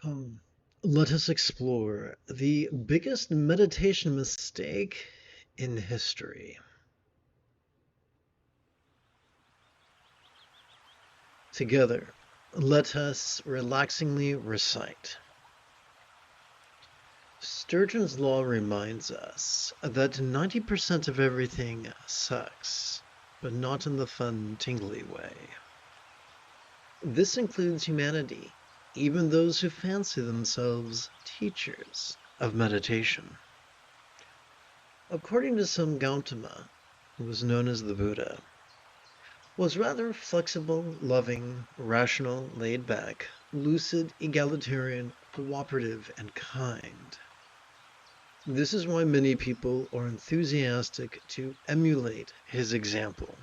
Come, let us explore the biggest meditation mistake in history. Together, let us relaxingly recite. Sturgeon's law reminds us that 90% of everything sucks, but not in the fun, tingly way. This includes humanity, even those who fancy themselves teachers of meditation. According to some, Gautama, who was known as the Buddha, was rather flexible, loving, rational, laid back, lucid, egalitarian, cooperative, and kind. This is why many people are enthusiastic to emulate his example.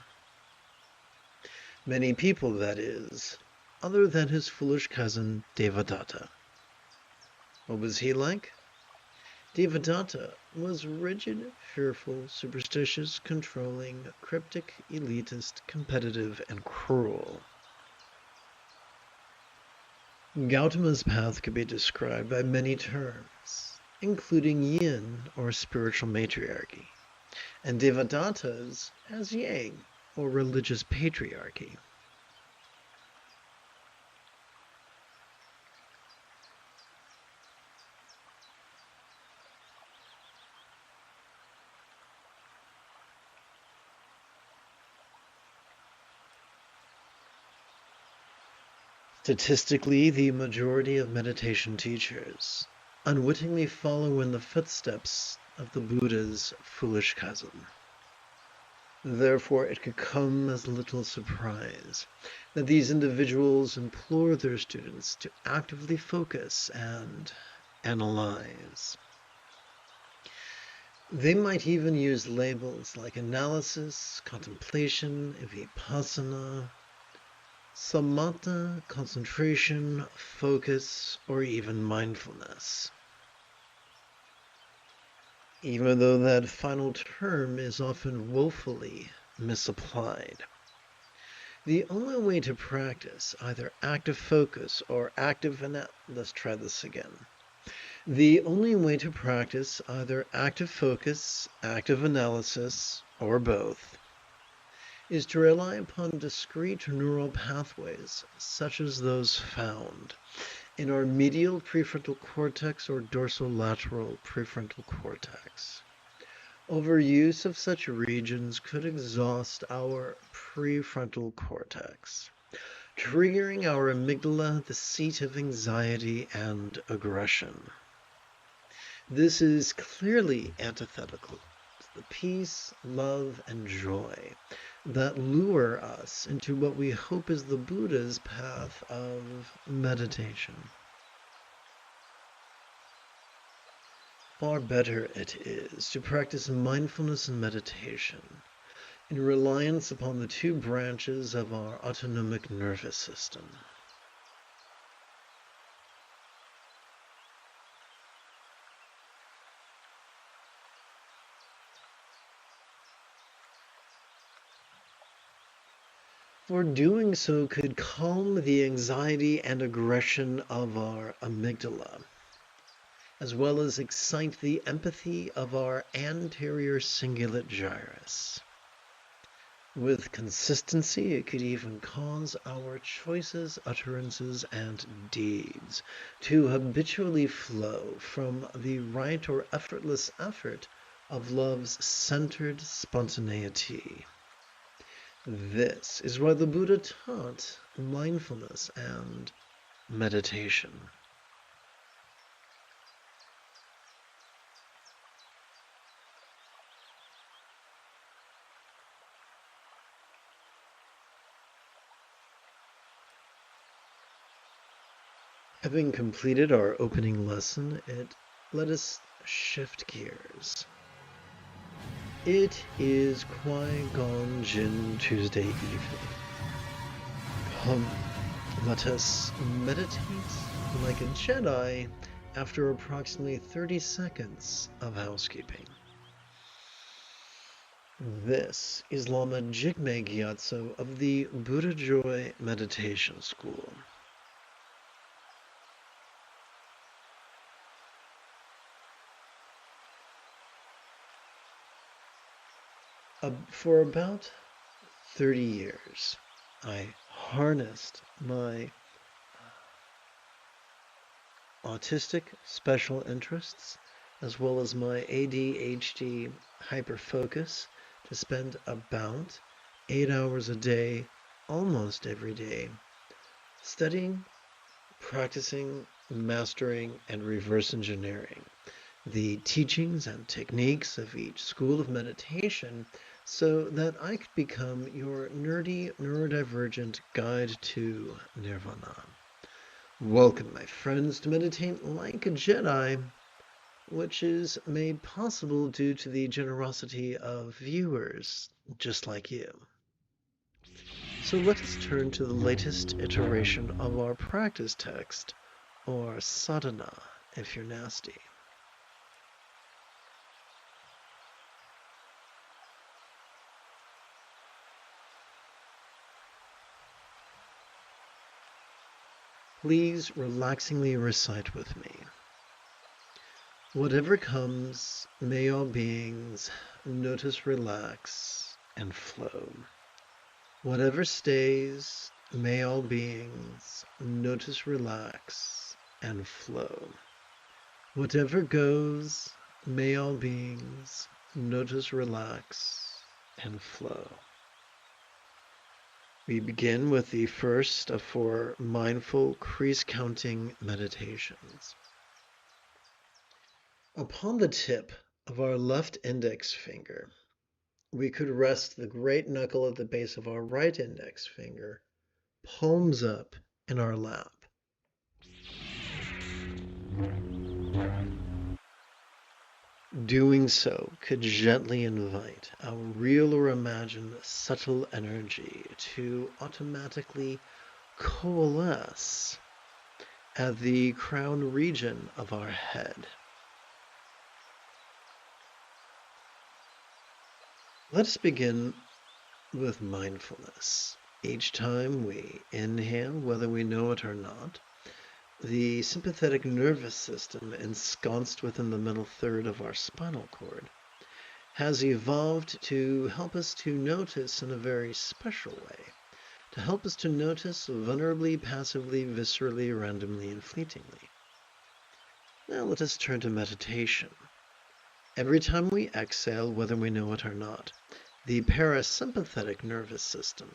Many people, that is, other than his foolish cousin Devadatta. What was he like? Devadatta was rigid, fearful, superstitious, controlling, cryptic, elitist, competitive, and cruel. Gautama's path could be described by many terms, including yin, or spiritual matriarchy, and Devadatta's as yang, or religious patriarchy. Statistically, the majority of meditation teachers unwittingly follow in the footsteps of the Buddha's foolish cousin. Therefore, it could come as little surprise that these individuals implore their students to actively focus and analyze. They might even use labels like analysis, contemplation, vipassana, samatha, concentration, focus, or even mindfulness. Even though that final term is often woefully misapplied. The only way to practice either active focus or let's try this again. The only way to practice either active focus, active analysis, or both is to rely upon discrete neural pathways such as those found in our medial prefrontal cortex or dorsolateral prefrontal cortex. Overuse of such regions could exhaust our prefrontal cortex, triggering our amygdala, the seat of anxiety and aggression. This is clearly antithetical to the peace, love, and joy that lure us into what we hope is the Buddha's path of meditation. Far better it is to practice mindfulness and meditation in reliance upon the two branches of our autonomic nervous system. For doing so could calm the anxiety and aggression of our amygdala, as well as excite the empathy of our anterior cingulate gyrus. With consistency, it could even cause our choices, utterances, and deeds to habitually flow from the right or effortless effort of love's centered spontaneity. This is why the Buddha taught mindfulness and meditation. Having completed our opening lesson, let us shift gears. It is Qui-Gon Jinn Tuesday evening. Come, let us meditate like a Jedi after approximately 30 seconds of housekeeping. This is Lama Jigme Gyatso of the Buddha Joy Meditation School. For about 30 years, I harnessed my autistic special interests as well as my ADHD hyperfocus to spend about 8 hours a day, almost every day, studying, practicing, mastering, and reverse engineering the teachings and techniques of each school of meditation so that I could become your nerdy, neurodivergent guide to nirvana. Welcome, my friends, to Meditate Like a Jedi, which is made possible due to the generosity of viewers just like you. So let us turn to the latest iteration of our practice text, or sadhana, if you're nasty. Please relaxingly recite with me. Whatever comes, may all beings notice, relax, and flow. Whatever stays, may all beings notice, relax, and flow. Whatever goes, may all beings notice, relax, and flow. We begin with the first of 4 mindful crease counting meditations. Upon the tip of our left index finger, we could rest the great knuckle at the base of our right index finger, palms up in our lap. Doing so could gently invite our real or imagined subtle energy to automatically coalesce at the crown region of our head. Let us begin with mindfulness. Each time we inhale, whether we know it or not, the sympathetic nervous system ensconced within the middle third of our spinal cord has evolved to help us to notice in a very special way, to help us to notice vulnerably, passively, viscerally, randomly, and fleetingly. Now let us turn to meditation. Every time we exhale, whether we know it or not, the parasympathetic nervous system,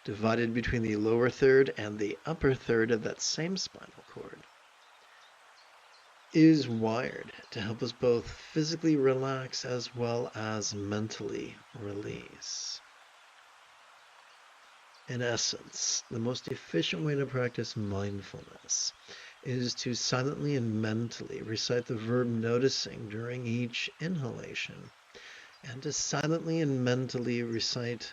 divided between the lower third and the upper third of that same spinal cord, is wired to help us both physically relax as well as mentally release. In essence, the most efficient way to practice mindfulness is to silently and mentally recite the verb noticing during each inhalation, and to silently and mentally recite,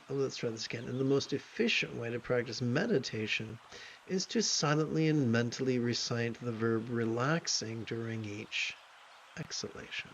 let's try this again. And the most efficient way to practice meditation is to silently and mentally recite the verb relaxing during each exhalation.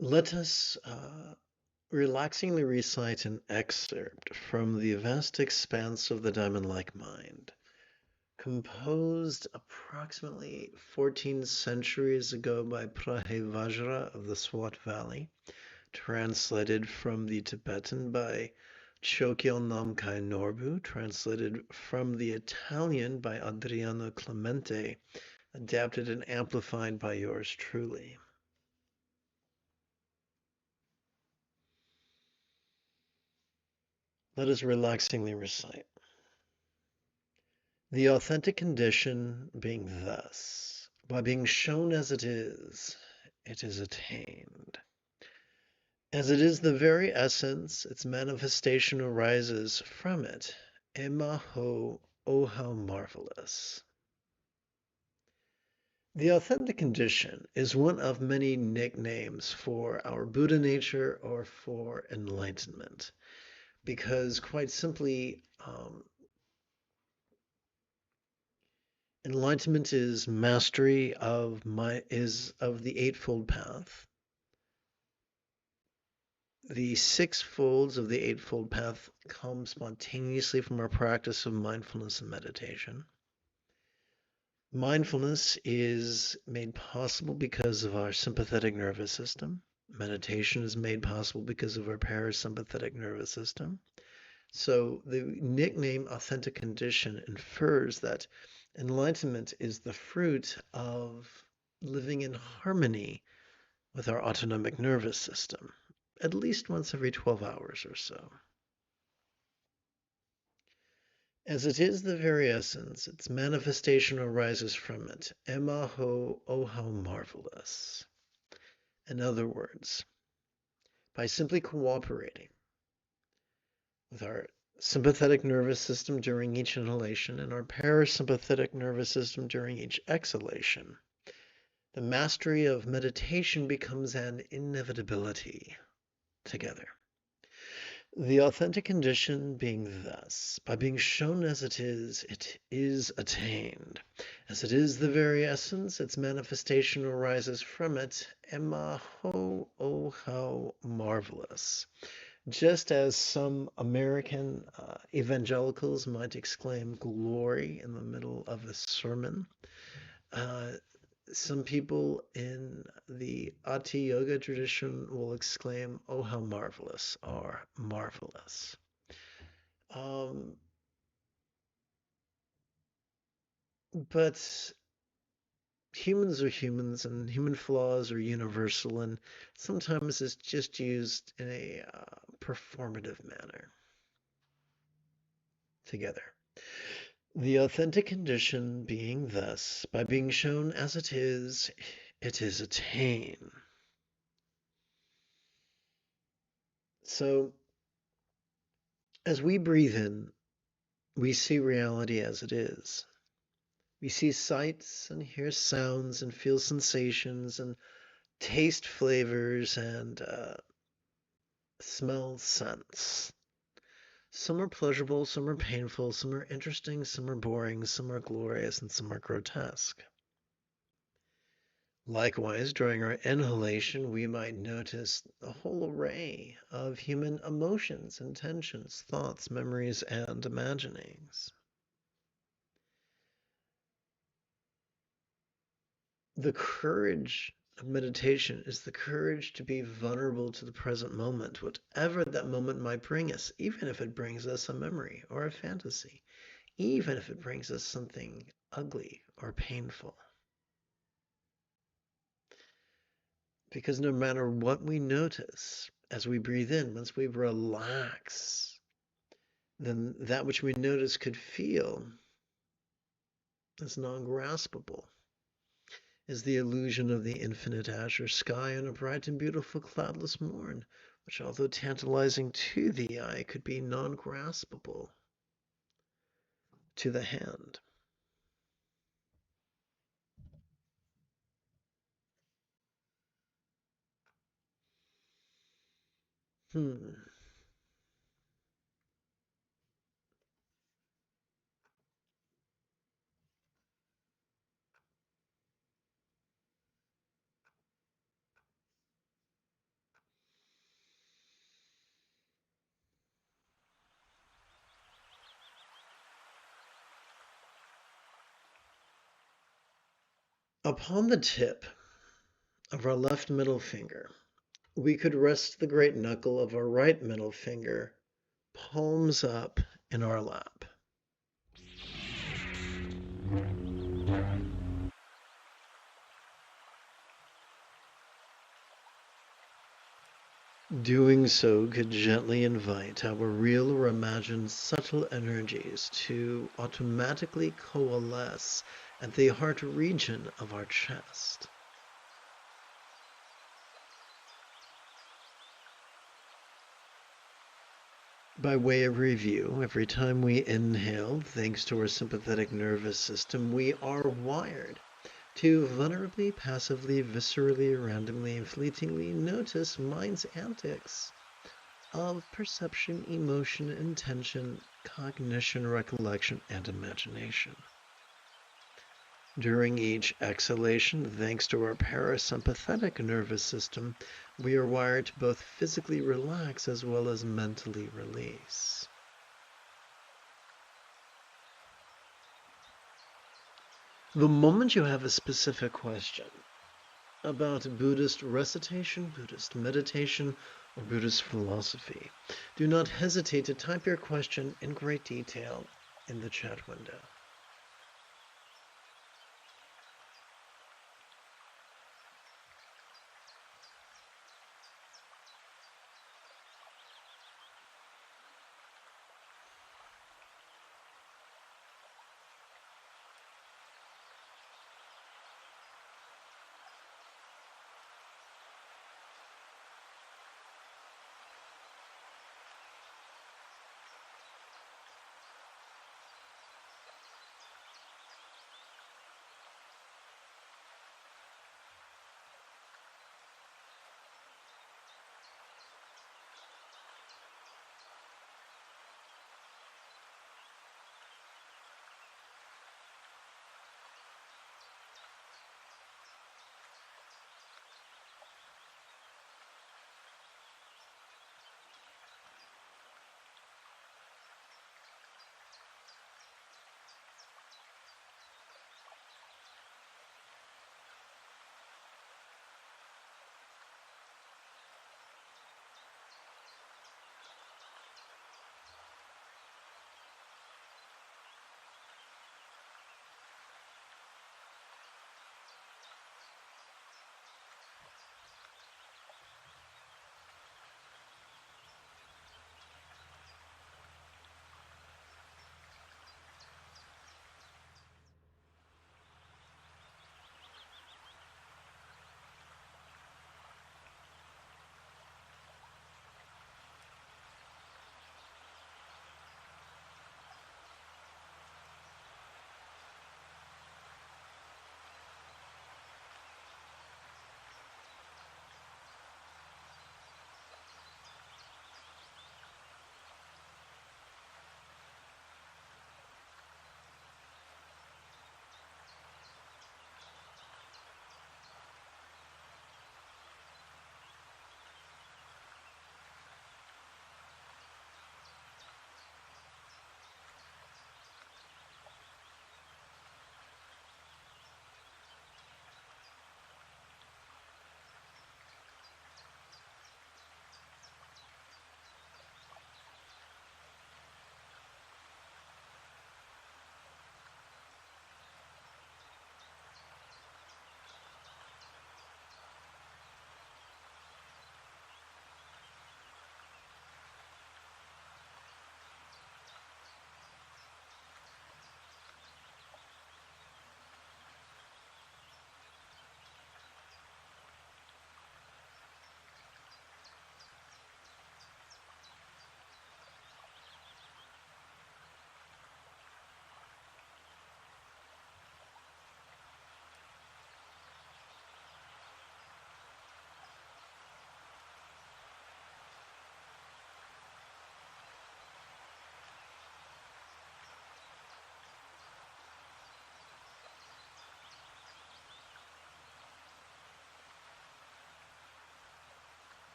Let us relaxingly recite an excerpt from the vast expanse of the diamond-like mind, composed approximately 14 centuries ago by Prahevajra of the Swat Valley, translated from the Tibetan by Chogyal Namkhai Norbu, translated from the Italian by Adriano Clemente, adapted and amplified by yours truly. Let us relaxingly recite. The authentic condition being thus, by being shown as it is attained. As it is the very essence, its manifestation arises from it. Emaho, oh how marvelous. The authentic condition is one of many nicknames for our Buddha nature or for enlightenment, because quite simply, enlightenment is mastery of the Eightfold Path. The six folds of the Eightfold Path come spontaneously from our practice of mindfulness and meditation. Mindfulness is made possible because of our sympathetic nervous system. Meditation is made possible because of our parasympathetic nervous system. So the nickname authentic condition infers that enlightenment is the fruit of living in harmony with our autonomic nervous system, at least once every 12 hours or so. As it is the very essence, its manifestation arises from it. Emaho, oh how marvelous. In other words, by simply cooperating with our sympathetic nervous system during each inhalation and our parasympathetic nervous system during each exhalation, the mastery of meditation becomes an inevitability together. The authentic condition being thus, by being shown as it is attained. As it is the very essence, its manifestation arises from it. Emaho, oh how marvelous. Just as some American evangelicals might exclaim glory in the middle of a sermon, some people in the Ati Yoga tradition will exclaim, oh, how marvelous, or marvelous. But humans are humans, and human flaws are universal, and sometimes it's just used in a performative manner together. The authentic condition being thus, by being shown as it is attained. So, as we breathe in, we see reality as it is. We see sights and hear sounds and feel sensations and taste flavors and smell scents. Some are pleasurable, some are painful, some are interesting, some are boring, some are glorious, and some are grotesque. Likewise, during our inhalation, we might notice a whole array of human emotions, intentions, thoughts, memories, and imaginings. The courage of meditation is the courage to be vulnerable to the present moment, whatever that moment might bring us, even if it brings us a memory or a fantasy, even if it brings us something ugly or painful. Because no matter what we notice as we breathe in, once we relax, then that which we notice could feel as non-graspable is the illusion of the infinite azure sky on a bright and beautiful cloudless morn, which, although tantalizing to the eye, could be non-graspable to the hand. Hmm. Upon the tip of our left middle finger, we could rest the great knuckle of our right middle finger, palms up in our lap. Doing so could gently invite our real or imagined subtle energies to automatically coalesce at the heart region of our chest. By way of review, every time we inhale, thanks to our sympathetic nervous system, we are wired to vulnerably, passively, viscerally, randomly, and fleetingly notice mind's antics of perception, emotion, intention, cognition, recollection, and imagination. During each exhalation, thanks to our parasympathetic nervous system, we are wired to both physically relax as well as mentally release. The moment you have a specific question about Buddhist recitation, Buddhist meditation, or Buddhist philosophy, do not hesitate to type your question in great detail in the chat window.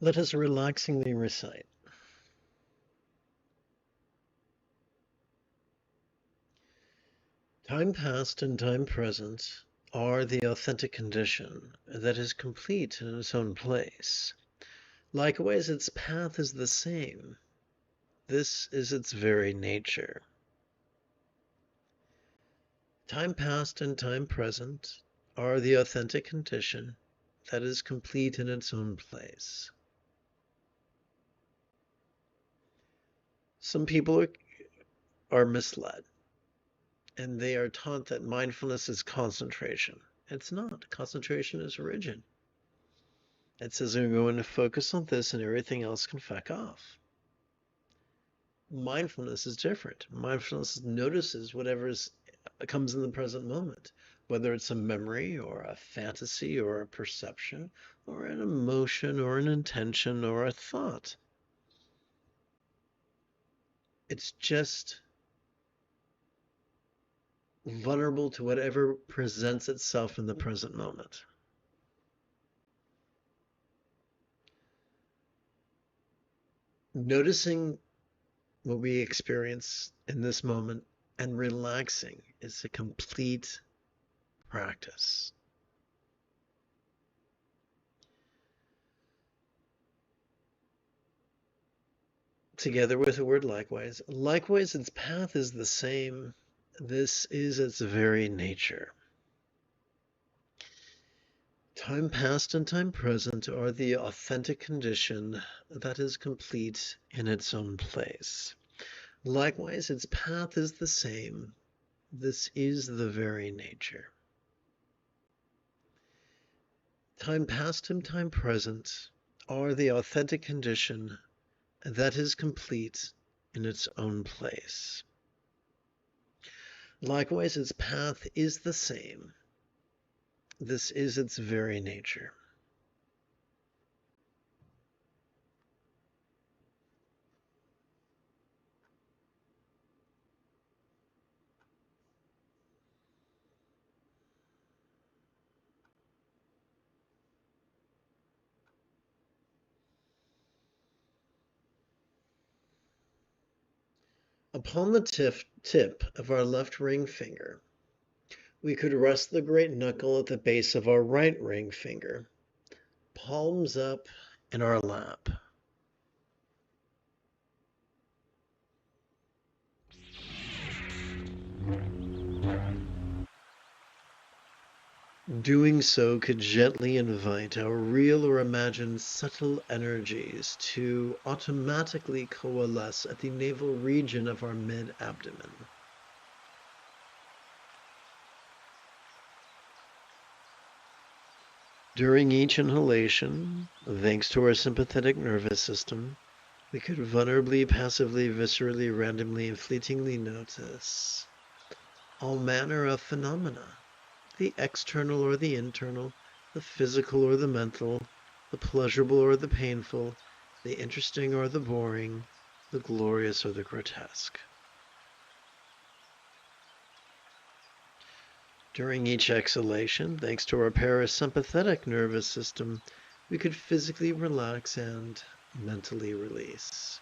Let us relaxingly recite. Time past and time present are the authentic condition that is complete in its own place. Likewise, its path is the same. This is its very nature. Time past and time present are the authentic condition that is complete in its own place. Some people are misled, and they are taught that mindfulness is concentration. It's not. Concentration is rigid. It says we're going to focus on this and everything else can feck off. Mindfulness is different. Mindfulness notices whatever comes in the present moment, whether it's a memory or a fantasy or a perception or an emotion or an intention or a thought. It's just vulnerable to whatever presents itself in the present moment. Noticing what we experience in this moment and relaxing is a complete practice. Together with the word likewise. Likewise, its path is the same. This is its very nature. Time past and time present are the authentic condition that is complete in its own place. Likewise, its path is the same. This is the very nature. Time past and time present are the authentic condition that is complete in its own place. Likewise, its path is the same. This is its very nature. Upon the tip of our left ring finger, we could rest the great knuckle at the base of our right ring finger, palms up in our lap. Doing so could gently invite our real or imagined subtle energies to automatically coalesce at the navel region of our mid-abdomen. During each inhalation, thanks to our sympathetic nervous system, we could vulnerably, passively, viscerally, randomly, and fleetingly notice all manner of phenomena, the external or the internal, the physical or the mental, the pleasurable or the painful, the interesting or the boring, the glorious or the grotesque. During each exhalation, thanks to our parasympathetic nervous system, we could physically relax and mentally release.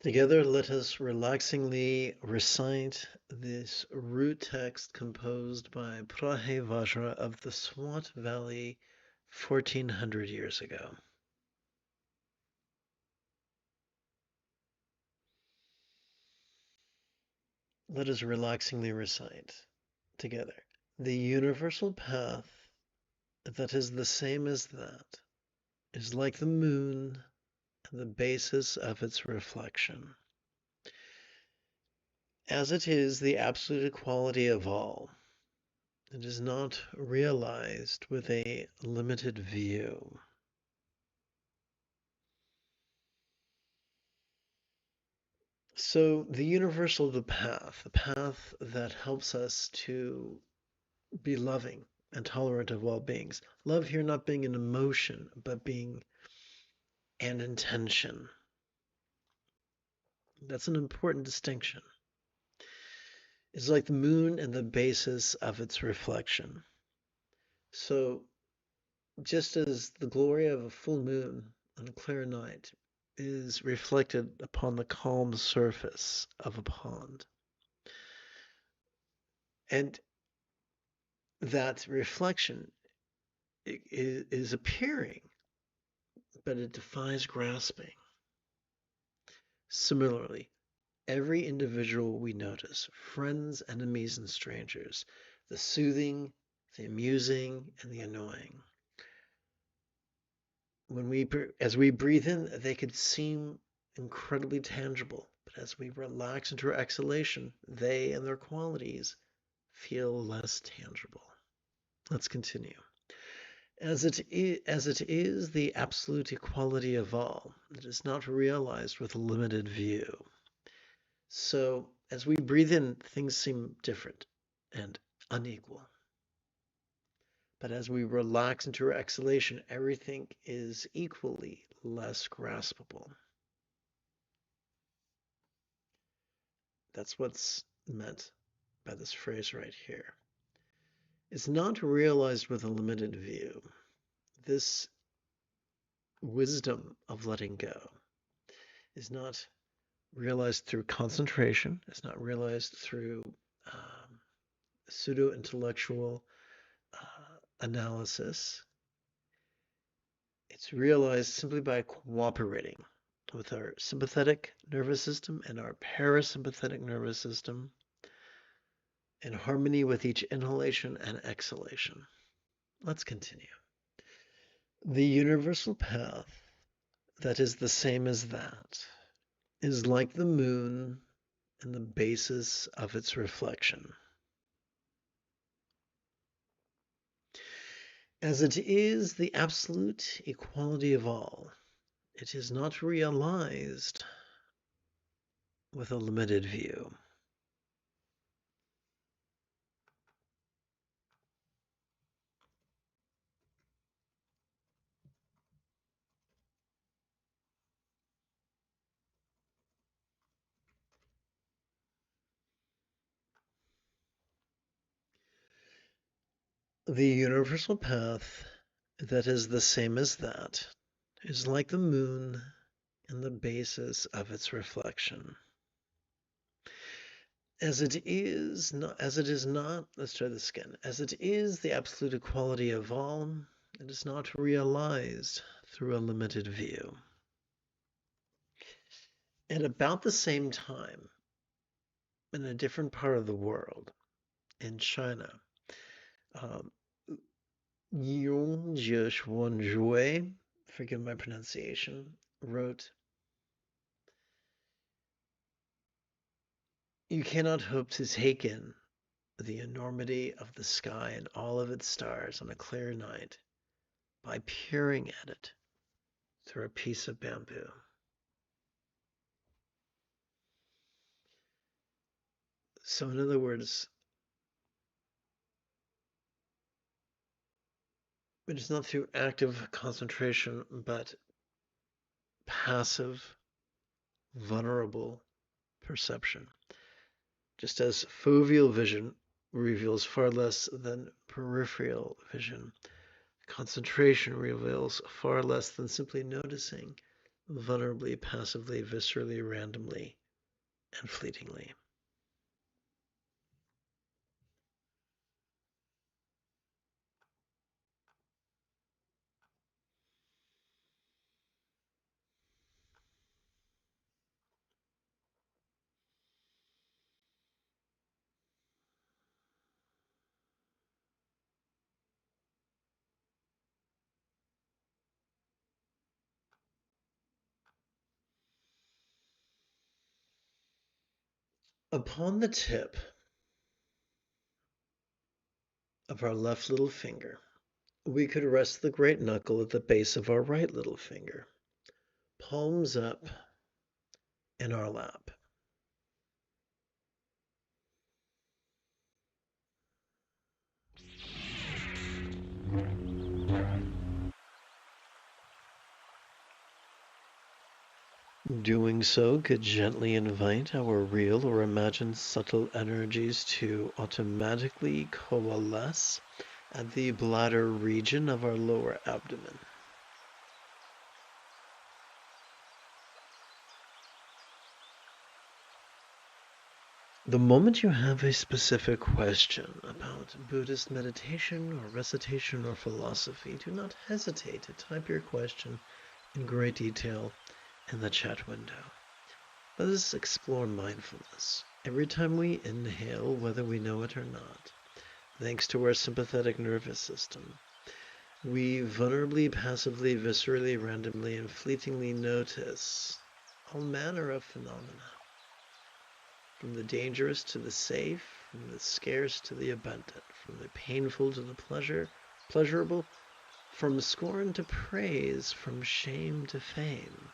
Together, let us relaxingly recite this root text composed by Prahe Vajra of the Swat Valley 1400 years ago. Let us relaxingly recite together. The universal path that is the same as that is like the moon and the basis of its reflection. As it is the absolute equality of all, it is not realized with a limited view. So the universal of the path that helps us to be loving and tolerant of all beings. Love here not being an emotion, but being an intention. That's an important distinction. It's like the moon and the basis of its reflection. So just as the glory of a full moon on a clear night is reflected upon the calm surface of a pond, and that reflection is appearing, but it defies grasping. Similarly, every individual we notice, friends, enemies, and strangers, the soothing, the amusing, and the annoying, as we breathe in, they could seem incredibly tangible, but as we relax into our exhalation, they and their qualities feel less tangible. Let's continue. As it is the absolute equality of all, it is not realized with a limited view. So as we breathe in, things seem different and unequal. But as we relax into our exhalation, everything is equally less graspable. That's what's meant by this phrase right here. It's not realized with a limited view. This wisdom of letting go is not realized through concentration. It's not realized through pseudo-intellectual analysis. It's realized simply by cooperating with our sympathetic nervous system and our parasympathetic nervous system in harmony with each inhalation and exhalation. Let's continue. The universal path that is the same as that is like the moon and the basis of its reflection. As it is the absolute equality of all, it is not realized with a limited view. The universal path that is the same as that is like the moon and the basis of its reflection. As it is not, let's try this again. As it is the absolute equality of all, it is not realized through a limited view. At about the same time, in a different part of the world, in China, Yung Jie, forgive my pronunciation, wrote, "You cannot hope to take in the enormity of the sky and all of its stars on a clear night by peering at it through a piece of bamboo." So in other words, it is not through active concentration, but passive, vulnerable perception. Just as foveal vision reveals far less than peripheral vision, concentration reveals far less than simply noticing vulnerably, passively, viscerally, randomly, and fleetingly. Upon the tip of our left little finger, we could rest the great knuckle at the base of our right little finger, palms up in our lap. Doing so could gently invite our real or imagined subtle energies to automatically coalesce at the bladder region of our lower abdomen. The moment you have a specific question about Buddhist meditation or recitation or philosophy, do not hesitate to type your question in great detail in the chat window. Let us explore mindfulness. Every time we inhale, whether we know it or not, thanks to our sympathetic nervous system, we vulnerably, passively, viscerally, randomly, and fleetingly notice all manner of phenomena, from the dangerous to the safe, from the scarce to the abundant, from the painful to the pleasurable, from scorn to praise, from shame to fame.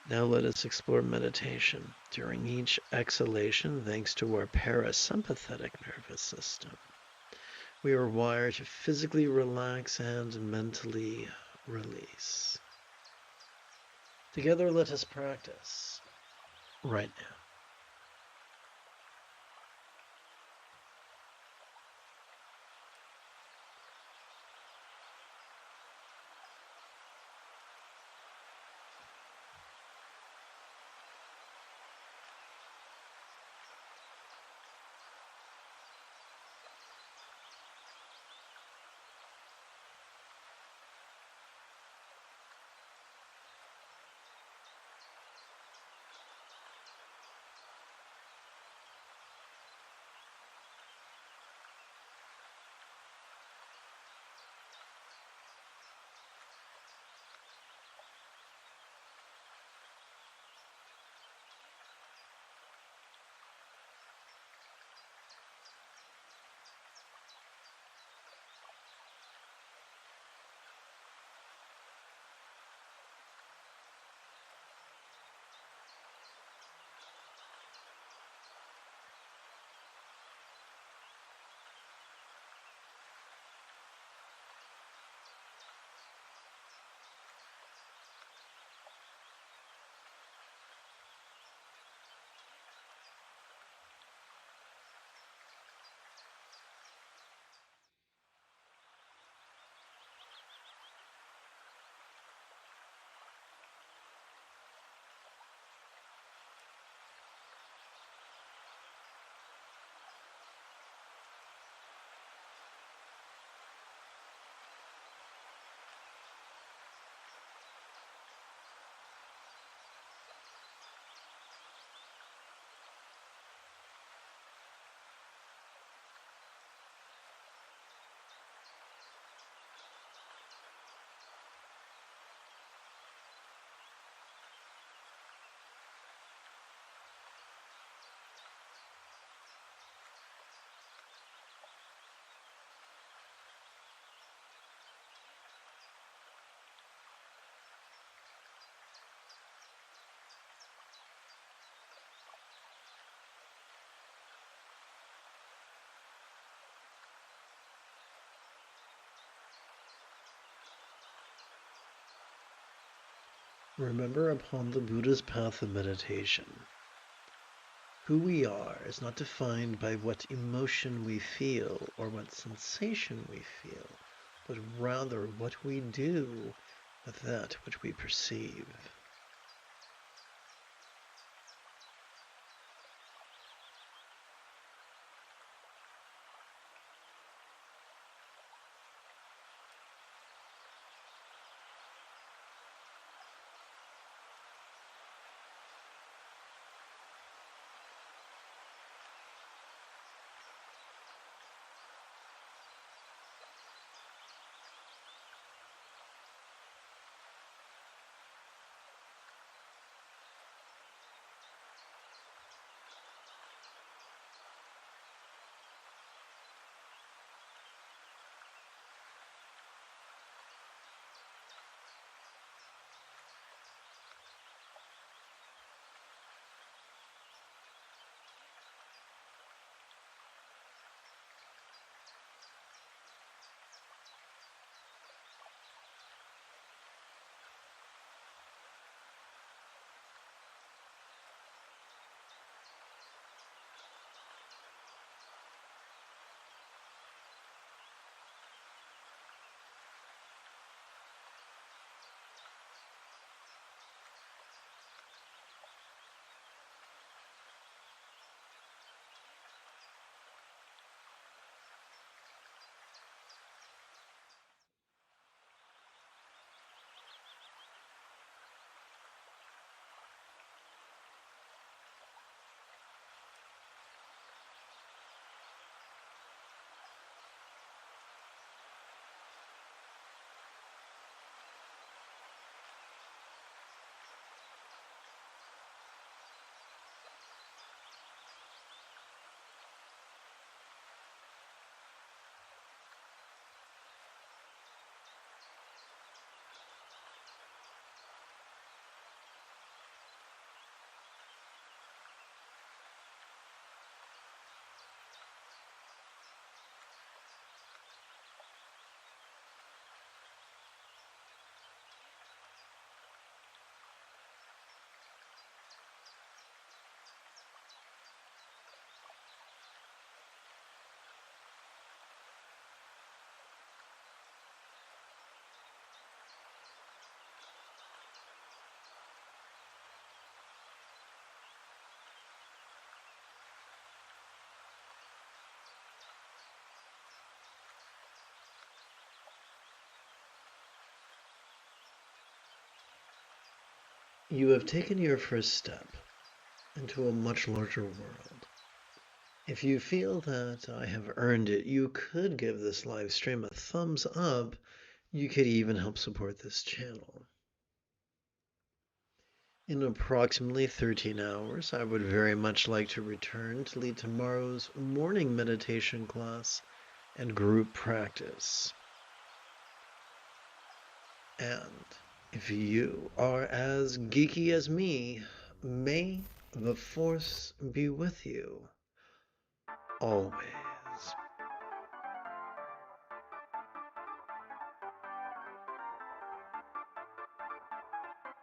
Now let us explore meditation. During each exhalation, thanks to our parasympathetic nervous system, we are wired to physically relax and mentally release. Together, let us practice right now. Remember, upon the Buddha's path of meditation, who we are is not defined by what emotion we feel or what sensation we feel, but rather what we do with that which we perceive. You have taken your first step into a much larger world. If you feel that I have earned it, you could give this live stream a thumbs up. You could even help support this channel. In approximately 13 hours, I would very much like to return to lead tomorrow's morning meditation class and group practice. And if you are as geeky as me, may the Force be with you always.